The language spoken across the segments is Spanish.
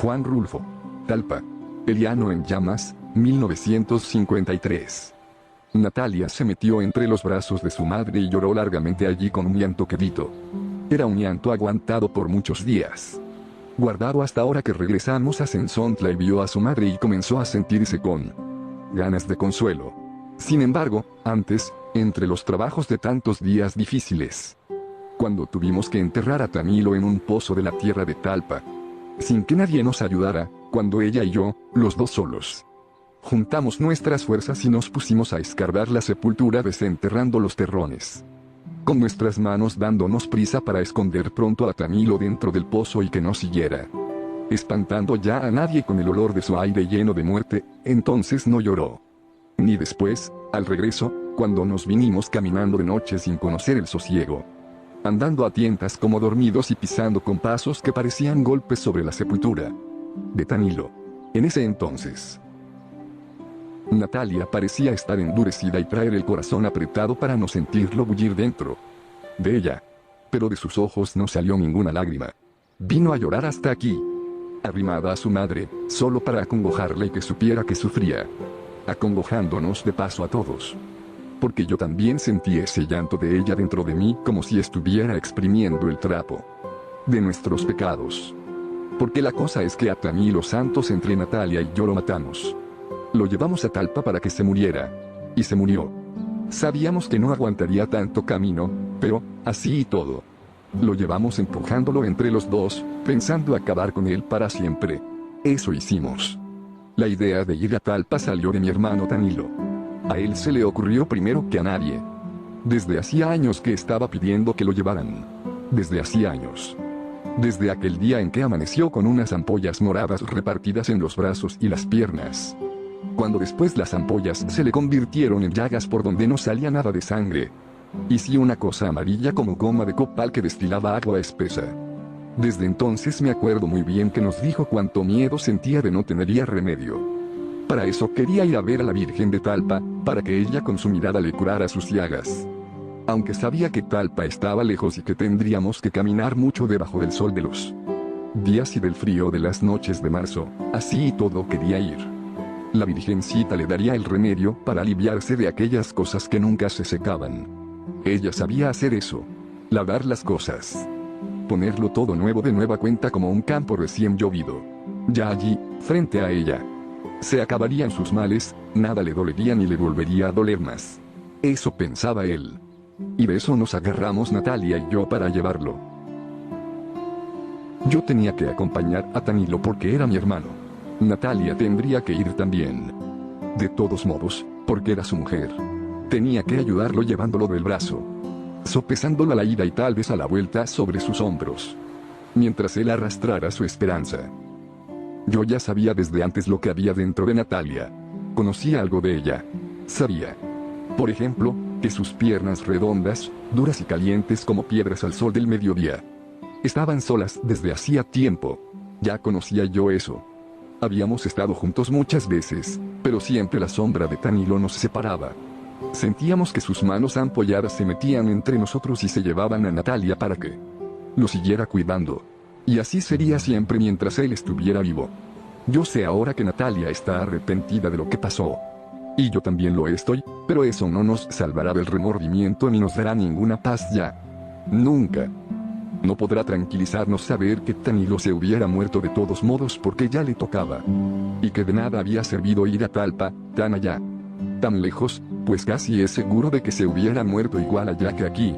Juan Rulfo. Talpa. El llano en llamas, 1953. Natalia se metió entre los brazos de su madre y lloró largamente allí con un llanto quedito. Era un llanto aguantado por muchos días. Guardado hasta ahora que regresamos a Sensontla y vio a su madre y comenzó a sentirse con ganas de consuelo. Sin embargo, antes, entre los trabajos de tantos días difíciles, cuando tuvimos que enterrar a Tanilo en un pozo de la tierra de Talpa, sin que nadie nos ayudara, cuando ella y yo, los dos solos, juntamos nuestras fuerzas y nos pusimos a escarbar la sepultura desenterrando los terrones, con nuestras manos dándonos prisa para esconder pronto a Tanilo dentro del pozo y que no siguiera espantando ya a nadie con el olor de su aire lleno de muerte. Entonces no lloró. Ni después, al regreso, cuando nos vinimos caminando de noche sin conocer el sosiego, andando a tientas como dormidos y pisando con pasos que parecían golpes sobre la sepultura de Tanilo. En ese entonces, Natalia parecía estar endurecida y traer el corazón apretado para no sentirlo bullir dentro de ella. Pero de sus ojos no salió ninguna lágrima. Vino a llorar hasta aquí, arrimada a su madre, solo para acongojarla y que supiera que sufría, acongojándonos de paso a todos. Porque yo también sentí ese llanto de ella dentro de mí como si estuviera exprimiendo el trapo de nuestros pecados. Porque la cosa es que a Tanilo Santos entre Natalia y yo lo matamos. Lo llevamos a Talpa para que se muriera. Y se murió. Sabíamos que no aguantaría tanto camino, pero, así y todo, lo llevamos empujándolo entre los dos, pensando acabar con él para siempre. Eso hicimos. La idea de ir a Talpa salió de mi hermano Tanilo. A él se le ocurrió primero que a nadie. Desde hacía años que estaba pidiendo que lo llevaran. Desde hacía años. Desde aquel día en que amaneció con unas ampollas moradas repartidas en los brazos y las piernas. Cuando después las ampollas se le convirtieron en llagas por donde no salía nada de sangre. Y sí una cosa amarilla como goma de copal que destilaba agua espesa. Desde entonces me acuerdo muy bien que nos dijo cuánto miedo sentía de no tener ya remedio. Para eso quería ir a ver a la Virgen de Talpa, para que ella con su mirada le curara sus llagas. Aunque sabía que Talpa estaba lejos y que tendríamos que caminar mucho debajo del sol de los días y del frío de las noches de marzo, así y todo quería ir. La Virgencita le daría el remedio para aliviarse de aquellas cosas que nunca se secaban. Ella sabía hacer eso. Lavar las cosas. Ponerlo todo nuevo de nueva cuenta como un campo recién llovido. Ya allí, frente a ella, se acabarían sus males, nada le dolería ni le volvería a doler más. Eso pensaba él. Y de eso nos agarramos Natalia y yo para llevarlo. Yo tenía que acompañar a Tanilo porque era mi hermano. Natalia tendría que ir también. De todos modos, porque era su mujer. Tenía que ayudarlo llevándolo del brazo, sopesándolo a la ida y tal vez a la vuelta sobre sus hombros, mientras él arrastrara su esperanza. Yo ya sabía desde antes lo que había dentro de Natalia. Conocía algo de ella. Sabía, por ejemplo, que sus piernas redondas, duras y calientes como piedras al sol del mediodía, estaban solas desde hacía tiempo. Ya conocía yo eso. Habíamos estado juntos muchas veces, pero siempre la sombra de Tanilo nos separaba. Sentíamos que sus manos ampolladas se metían entre nosotros y se llevaban a Natalia para que lo siguiera cuidando. Y así sería siempre mientras él estuviera vivo. Yo sé ahora que Natalia está arrepentida de lo que pasó. Y yo también lo estoy, pero eso no nos salvará del remordimiento ni nos dará ninguna paz ya. Nunca. No podrá tranquilizarnos saber que Tanilo se hubiera muerto de todos modos porque ya le tocaba. Y que de nada había servido ir a Talpa, tan allá, tan lejos, pues casi es seguro de que se hubiera muerto igual allá que aquí.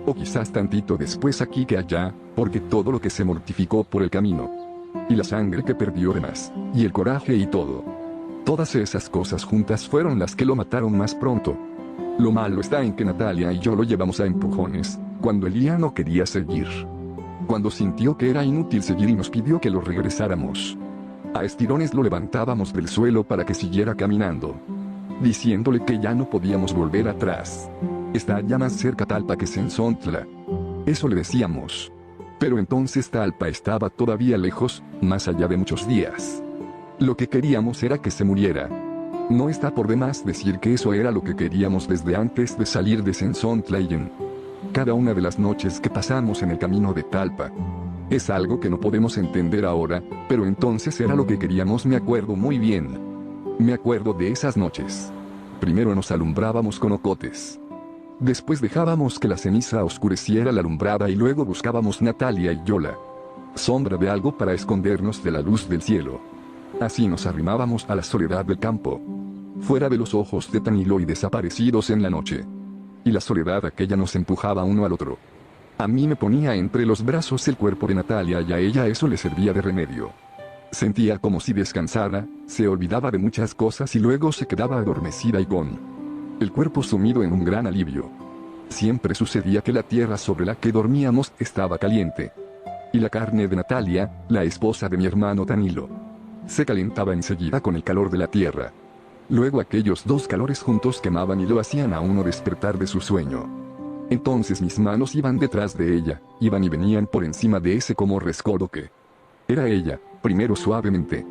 O quizás tantito después aquí que allá, porque todo lo que se mortificó por el camino. Y la sangre que perdió de más, y el coraje y todo. Todas esas cosas juntas fueron las que lo mataron más pronto. Lo malo está en que Natalia y yo lo llevamos a empujones, cuando él ya no quería seguir. Cuando sintió que era inútil seguir y nos pidió que lo regresáramos. A estirones lo levantábamos del suelo para que siguiera caminando, diciéndole que ya no podíamos volver atrás. Está ya más cerca Talpa que Sensontla. Eso le decíamos. Pero entonces Talpa estaba todavía lejos, más allá de muchos días. Lo que queríamos era que se muriera. No está por demás decir que eso era lo que queríamos desde antes de salir de Sensontla y en cada una de las noches que pasamos en el camino de Talpa. Es algo que no podemos entender ahora, pero entonces era lo que queríamos, me acuerdo muy bien. Me acuerdo de esas noches. Primero nos alumbrábamos con ocotes. Después dejábamos que la ceniza oscureciera la alumbrada y luego buscábamos Natalia y yo la sombra de algo para escondernos de la luz del cielo. Así nos arrimábamos a la soledad del campo, fuera de los ojos de Tanilo y desaparecidos en la noche. Y la soledad aquella nos empujaba uno al otro. A mí me ponía entre los brazos el cuerpo de Natalia y a ella eso le servía de remedio. Sentía como si descansara, se olvidaba de muchas cosas y luego se quedaba adormecida y con el cuerpo sumido en un gran alivio. Siempre sucedía que la tierra sobre la que dormíamos estaba caliente. Y la carne de Natalia, la esposa de mi hermano Tanilo, se calentaba enseguida con el calor de la tierra. Luego aquellos dos calores juntos quemaban y lo hacían a uno despertar de su sueño. Entonces mis manos iban detrás de ella, iban y venían por encima de ese como rescoldo que era ella, primero suavemente,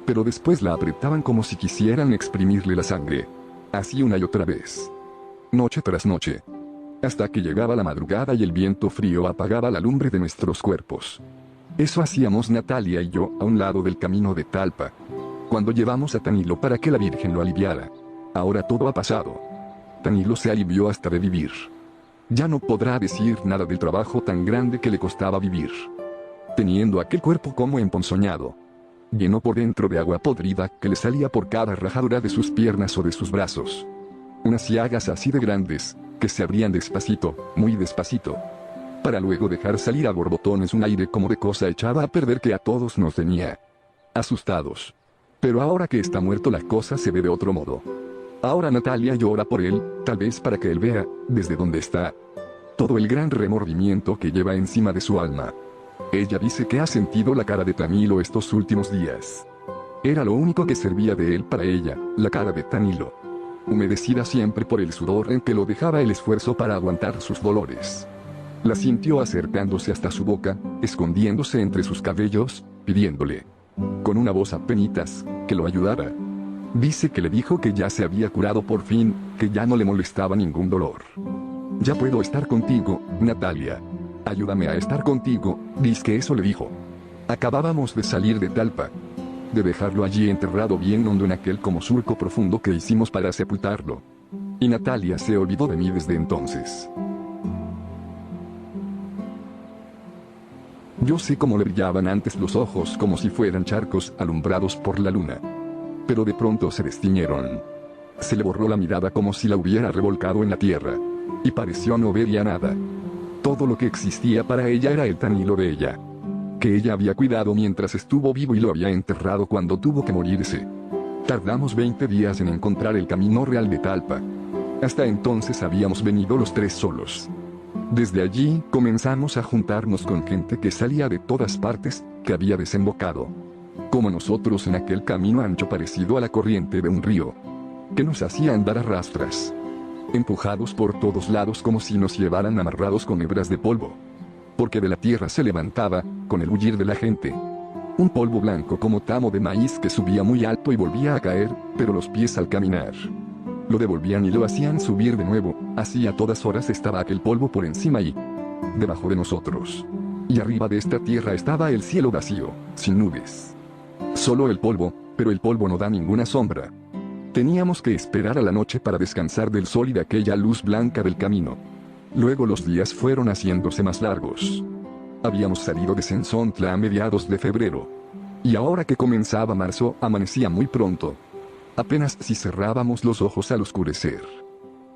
pero después la apretaban como si quisieran exprimirle la sangre. Así una y otra vez. Noche tras noche. Hasta que llegaba la madrugada y el viento frío apagaba la lumbre de nuestros cuerpos. Eso hacíamos Natalia y yo a un lado del camino de Talpa, cuando llevamos a Tanilo para que la Virgen lo aliviara. Ahora todo ha pasado. Tanilo se alivió hasta de vivir. Ya no podrá decir nada del trabajo tan grande que le costaba vivir. Teniendo aquel cuerpo como emponzoñado, lleno por dentro de agua podrida que le salía por cada rajadura de sus piernas o de sus brazos. Unas llagas así de grandes, que se abrían despacito, muy despacito, para luego dejar salir a borbotones un aire como de cosa echada a perder que a todos nos tenía asustados. Pero ahora que está muerto la cosa se ve de otro modo. Ahora Natalia llora por él, tal vez para que él vea, desde donde está, todo el gran remordimiento que lleva encima de su alma. Ella dice que ha sentido la cara de Tanilo estos últimos días. Era lo único que servía de él para ella, la cara de Tanilo, humedecida siempre por el sudor en que lo dejaba el esfuerzo para aguantar sus dolores. La sintió acercándose hasta su boca, escondiéndose entre sus cabellos, pidiéndole, con una voz apenitas, que lo ayudara. Dice que le dijo que ya se había curado por fin, que ya no le molestaba ningún dolor. Ya puedo estar contigo, Natalia. Ayúdame a estar contigo, dice que eso le dijo. Acabábamos de salir de Talpa, de dejarlo allí enterrado bien hondo en aquel como surco profundo que hicimos para sepultarlo. Y Natalia se olvidó de mí desde entonces. Yo sé cómo le brillaban antes los ojos como si fueran charcos alumbrados por la luna. Pero de pronto se destiñeron. Se le borró la mirada como si la hubiera revolcado en la tierra. Y pareció no ver ya nada. Todo lo que existía para ella era el Tanilo de ella, que ella había cuidado mientras estuvo vivo y lo había enterrado cuando tuvo que morirse. Tardamos 20 días en encontrar el camino real de Talpa. Hasta entonces habíamos venido los tres solos. Desde allí comenzamos a juntarnos con gente que salía de todas partes, que había desembocado, como nosotros, en aquel camino ancho parecido a la corriente de un río, que nos hacía andar a rastras, empujados por todos lados como si nos llevaran amarrados con hebras de polvo. Porque de la tierra se levantaba, con el bullir de la gente, un polvo blanco como tamo de maíz que subía muy alto y volvía a caer, pero los pies al caminar lo devolvían y lo hacían subir de nuevo. Así a todas horas estaba aquel polvo por encima y debajo de nosotros. Y arriba de esta tierra estaba el cielo vacío, sin nubes. Solo el polvo, pero el polvo no da ninguna sombra. Teníamos que esperar a la noche para descansar del sol y de aquella luz blanca del camino. Luego los días fueron haciéndose más largos. Habíamos salido de Sensontla a mediados de febrero. Y ahora que comenzaba marzo, amanecía muy pronto. Apenas si cerrábamos los ojos al oscurecer.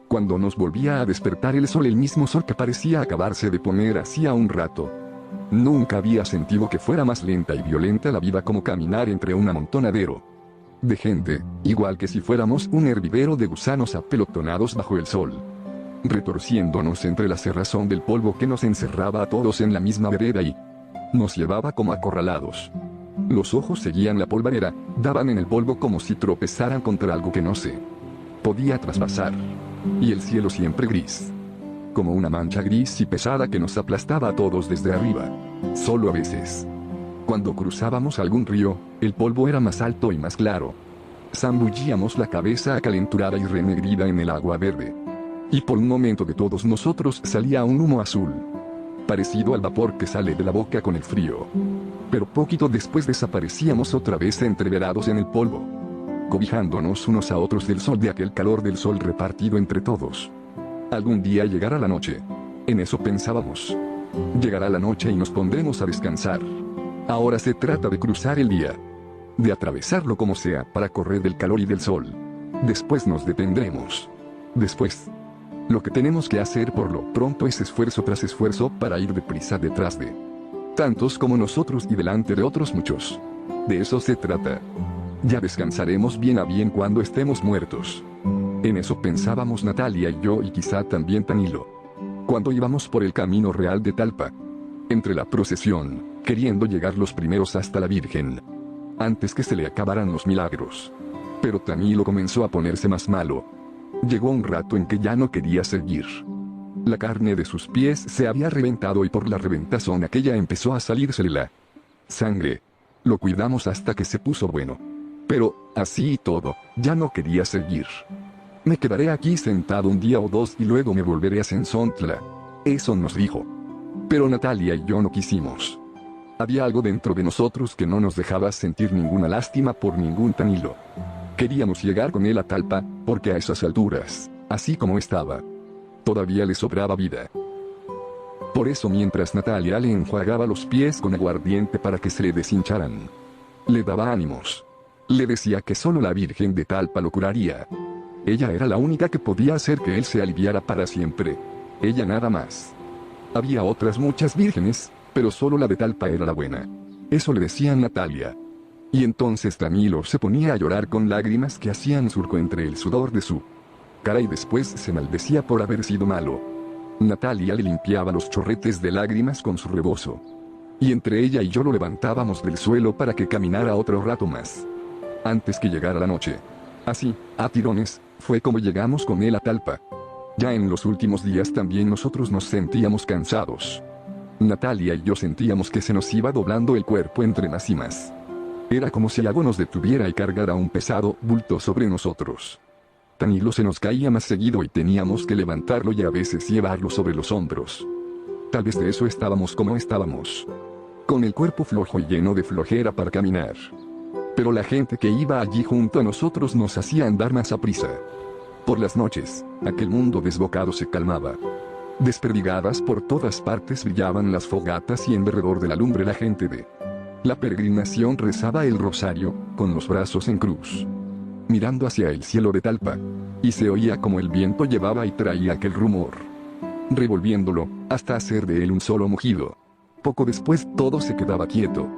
Cuando nos volvía a despertar el sol, el mismo sol que parecía acabarse de poner hacía un rato. Nunca había sentido que fuera más lenta y violenta la vida como caminar entre un amontonadero de gente, igual que si fuéramos un hervidero de gusanos apelotonados bajo el sol, retorciéndonos entre la cerrazón del polvo que nos encerraba a todos en la misma vereda y nos llevaba como acorralados. Los ojos seguían la polvareda, daban en el polvo como si tropezaran contra algo que no se podía traspasar. Y el cielo siempre gris, como una mancha gris y pesada que nos aplastaba a todos desde arriba. Solo a veces, cuando cruzábamos algún río, el polvo era más alto y más claro. Zambullíamos la cabeza acalenturada y renegrida en el agua verde. Y por un momento de todos nosotros salía un humo azul, parecido al vapor que sale de la boca con el frío. Pero poquito después desaparecíamos otra vez entreverados en el polvo, cobijándonos unos a otros del sol, de aquel calor del sol repartido entre todos. Algún día llegará la noche. En eso pensábamos. Llegará la noche y nos pondremos a descansar. Ahora se trata de cruzar el día, de atravesarlo como sea para correr del calor y del sol. Después nos detendremos. Después, lo que tenemos que hacer por lo pronto es esfuerzo tras esfuerzo para ir deprisa detrás de tantos como nosotros y delante de otros muchos. De eso se trata. Ya descansaremos bien a bien cuando estemos muertos. En eso pensábamos Natalia y yo, y quizá también Danilo, cuando íbamos por el camino real de Talpa, entre la procesión, queriendo llegar los primeros hasta la Virgen, antes que se le acabaran los milagros. Pero Danilo comenzó a ponerse más malo. Llegó un rato en que ya no quería seguir. La carne de sus pies se había reventado y por la reventazón aquella empezó a salírsele la sangre. Lo cuidamos hasta que se puso bueno. Pero, así y todo, ya no quería seguir. Me quedaré aquí sentado un día o dos y luego me volveré a Sensontla. Eso nos dijo. Pero Natalia y yo no quisimos. Había algo dentro de nosotros que no nos dejaba sentir ninguna lástima por ningún Danilo. Queríamos llegar con él a Talpa, porque a esas alturas, así como estaba, todavía le sobraba vida. Por eso mientras Natalia le enjuagaba los pies con aguardiente para que se le deshincharan, le daba ánimos. Le decía que solo la Virgen de Talpa lo curaría. Ella era la única que podía hacer que él se aliviara para siempre. Ella nada más. Había otras muchas vírgenes, pero solo la de Talpa era la buena. Eso le decía Natalia. Y entonces Danilo se ponía a llorar con lágrimas que hacían surco entre el sudor de su cara y después se maldecía por haber sido malo. Natalia le limpiaba los chorretes de lágrimas con su rebozo. Y entre ella y yo lo levantábamos del suelo para que caminara otro rato más, antes que llegara la noche. Así, a tirones, fue como llegamos con él a Talpa. Ya en los últimos días también nosotros nos sentíamos cansados. Natalia y yo sentíamos que se nos iba doblando el cuerpo entre más y más. Era como si algo nos detuviera y cargara un pesado bulto sobre nosotros. Danilo se nos caía más seguido y teníamos que levantarlo y a veces llevarlo sobre los hombros. Tal vez de eso estábamos como estábamos, con el cuerpo flojo y lleno de flojera para caminar. Pero la gente que iba allí junto a nosotros nos hacía andar más aprisa. Por las noches, aquel mundo desbocado se calmaba. Desperdigadas por todas partes brillaban las fogatas y en derredor de la lumbre la gente de la peregrinación rezaba el rosario, con los brazos en cruz, mirando hacia el cielo de Talpa, y se oía como el viento llevaba y traía aquel rumor, revolviéndolo, hasta hacer de él un solo mugido. Poco después todo se quedaba quieto.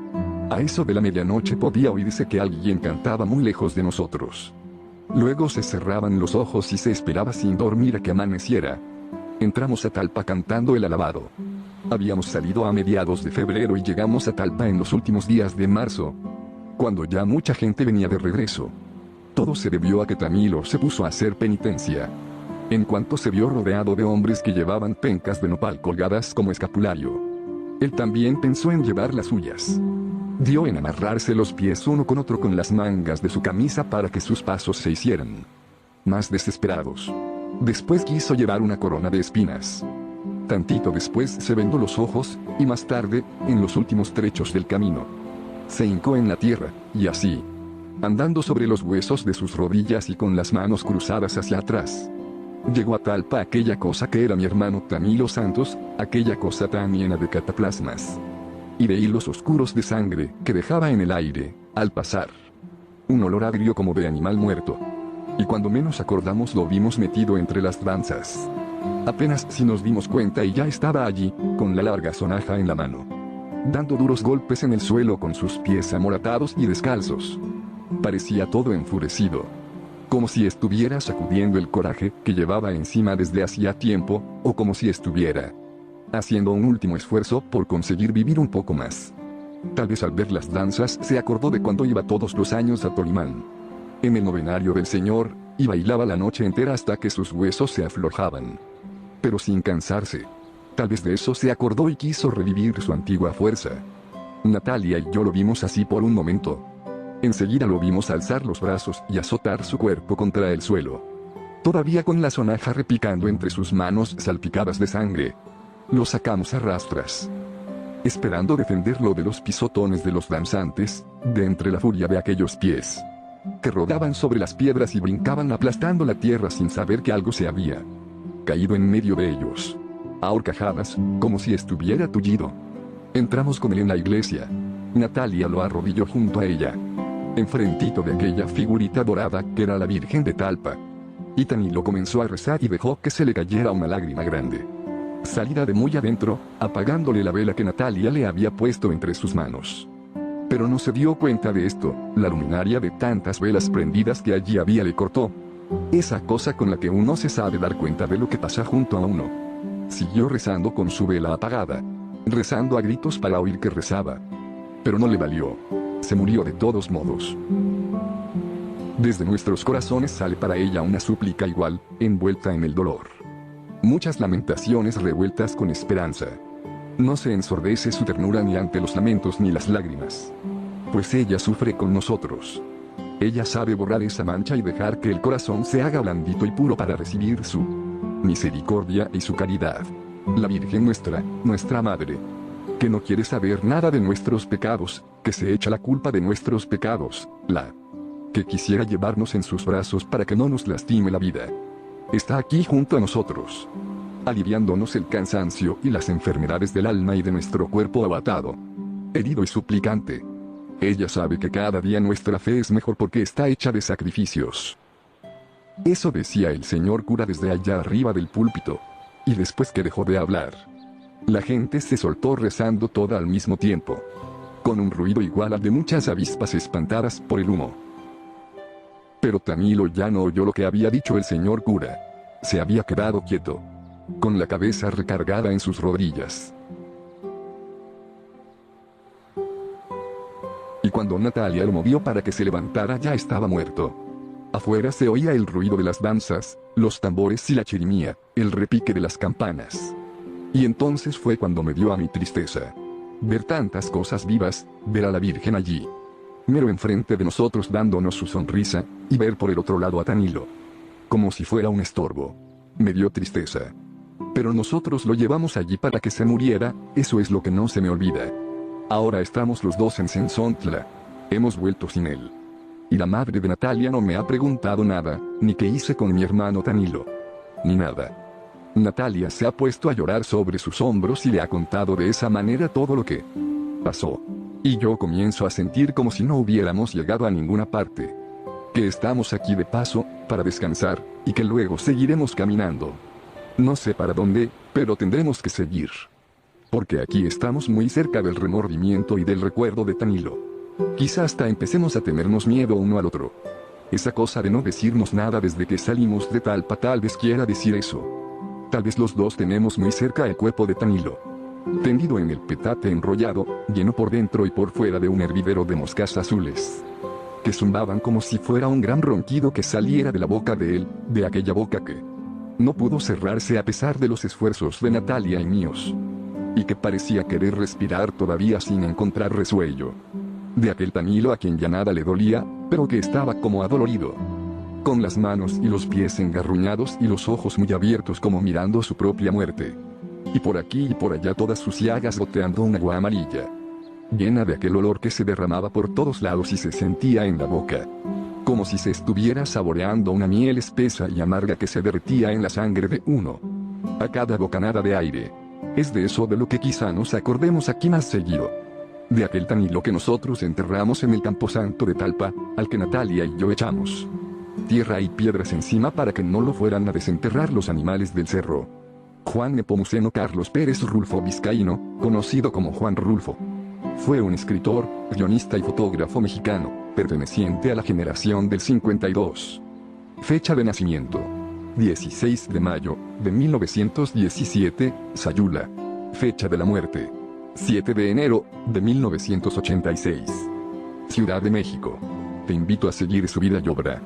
A eso de la medianoche podía oírse que alguien cantaba muy lejos de nosotros. Luego se cerraban los ojos y se esperaba sin dormir a que amaneciera. Entramos a Talpa cantando el alabado. Habíamos salido a mediados de febrero y llegamos a Talpa en los últimos días de marzo, cuando ya mucha gente venía de regreso. Todo se debió a que Danilo se puso a hacer penitencia. En cuanto se vio rodeado de hombres que llevaban pencas de nopal colgadas como escapulario, él también pensó en llevar las suyas. Dio en amarrarse los pies uno con otro con las mangas de su camisa para que sus pasos se hicieran más desesperados. Después quiso llevar una corona de espinas. Tantito después se vendó los ojos, y más tarde, en los últimos trechos del camino, se hincó en la tierra, y así, andando sobre los huesos de sus rodillas y con las manos cruzadas hacia atrás, llegó a Talpa aquella cosa que era mi hermano Danilo Santos, aquella cosa tan llena de cataplasmas y de hilos oscuros de sangre que dejaba en el aire, al pasar, un olor agrio como de animal muerto. Y cuando menos acordamos lo vimos metido entre las danzas. Apenas si nos dimos cuenta y ya estaba allí, con la larga sonaja en la mano, dando duros golpes en el suelo con sus pies amoratados y descalzos. Parecía todo enfurecido, como si estuviera sacudiendo el coraje que llevaba encima desde hacía tiempo, o como si estuviera haciendo un último esfuerzo por conseguir vivir un poco más. Tal vez al ver las danzas se acordó de cuando iba todos los años a Tolimán, en el novenario del Señor, y bailaba la noche entera hasta que sus huesos se aflojaban, pero sin cansarse. Tal vez de eso se acordó y quiso revivir su antigua fuerza. Natalia y yo lo vimos así por un momento. Enseguida lo vimos alzar los brazos y azotar su cuerpo contra el suelo, todavía con la sonaja repicando entre sus manos salpicadas de sangre. lo sacamos a rastras, esperando defenderlo de los pisotones de los danzantes, de entre la furia de aquellos pies que rodaban sobre las piedras y brincaban aplastando la tierra sin saber que algo se había caído en medio de ellos, a horcajadas, como si estuviera tullido. Entramos con él en la iglesia. Natalia lo arrodilló junto a ella, enfrentito de aquella figurita dorada que era la Virgen de Talpa. Y Tanilo comenzó a rezar y dejó que se le cayera una lágrima grande, salida de muy adentro, apagándole la vela que Natalia le había puesto entre sus manos. Pero no se dio cuenta de esto, la luminaria de tantas velas prendidas que allí había le cortó. Esa cosa con la que uno se sabe dar cuenta de lo que pasa junto a uno. Siguió rezando con su vela apagada, rezando a gritos para oír que rezaba. Pero no le valió. Se murió de todos modos. Desde nuestros corazones sale para ella una súplica igual, envuelta en el dolor. Muchas lamentaciones revueltas con esperanza. No se ensordece su ternura ni ante los lamentos ni las lágrimas. Pues ella sufre con nosotros. Ella sabe borrar esa mancha y dejar que el corazón se haga blandito y puro para recibir su misericordia y su caridad. La Virgen nuestra, nuestra Madre, que no quiere saber nada de nuestros pecados, que se echa la culpa de nuestros pecados, la que quisiera llevarnos en sus brazos para que no nos lastime la vida, está aquí junto a nosotros, aliviándonos el cansancio y las enfermedades del alma y de nuestro cuerpo abatado, herido y suplicante. Ella sabe que cada día nuestra fe es mejor porque está hecha de sacrificios. Eso decía el señor cura desde allá arriba del púlpito. Y después que dejó de hablar, la gente se soltó rezando toda al mismo tiempo, con un ruido igual al de muchas avispas espantadas por el humo. Pero Tanilo ya no oyó lo que había dicho el señor cura. Se había quedado quieto, con la cabeza recargada en sus rodillas. Y cuando Natalia lo movió para que se levantara ya estaba muerto. Afuera se oía el ruido de las danzas, los tambores y la chirimía, el repique de las campanas. Y entonces fue cuando me dio a mi tristeza ver tantas cosas vivas, ver a la Virgen allí, mero enfrente de nosotros dándonos su sonrisa, y ver por el otro lado a Tanilo, como si fuera un estorbo. Me dio tristeza. Pero nosotros lo llevamos allí para que se muriera, eso es lo que no se me olvida. Ahora estamos los dos en Sensontla. Hemos vuelto sin él. Y la madre de Natalia no me ha preguntado nada, ni qué hice con mi hermano Tanilo. Ni nada. Natalia se ha puesto a llorar sobre sus hombros y le ha contado de esa manera todo lo que pasó. Y yo comienzo a sentir como si no hubiéramos llegado a ninguna parte. Que estamos aquí de paso, para descansar, y que luego seguiremos caminando. No sé para dónde, pero tendremos que seguir. Porque aquí estamos muy cerca del remordimiento y del recuerdo de Tanilo. Quizá hasta empecemos a tenernos miedo uno al otro. Esa cosa de no decirnos nada desde que salimos de Talpa tal vez quiera decir eso. Tal vez los dos tenemos muy cerca el cuerpo de Tanilo, tendido en el petate enrollado, lleno por dentro y por fuera de un hervidero de moscas azules, que zumbaban como si fuera un gran ronquido que saliera de la boca de él, de aquella boca que no pudo cerrarse a pesar de los esfuerzos de Natalia y míos, y que parecía querer respirar todavía sin encontrar resuello. De aquel Tanilo a quien ya nada le dolía, pero que estaba como adolorido, con las manos y los pies engarruñados y los ojos muy abiertos como mirando su propia muerte. Y por aquí y por allá todas sus llagas goteando un agua amarilla, llena de aquel olor que se derramaba por todos lados y se sentía en la boca, como si se estuviera saboreando una miel espesa y amarga que se derretía en la sangre de uno, a cada bocanada de aire. Es de eso de lo que quizá nos acordemos aquí más seguido. De aquel Tanilo que nosotros enterramos en el camposanto de Talpa, al que Natalia y yo echamos tierra y piedras encima para que no lo fueran a desenterrar los animales del cerro. Juan Nepomuceno Carlos Pérez Rulfo Vizcaíno, conocido como Juan Rulfo, fue un escritor, guionista y fotógrafo mexicano, perteneciente a la generación del 52. Fecha de nacimiento: 16 de mayo de 1917, Sayula. Fecha de la muerte: 7 de enero de 1986. Ciudad de México. Te invito a seguir su vida y obra.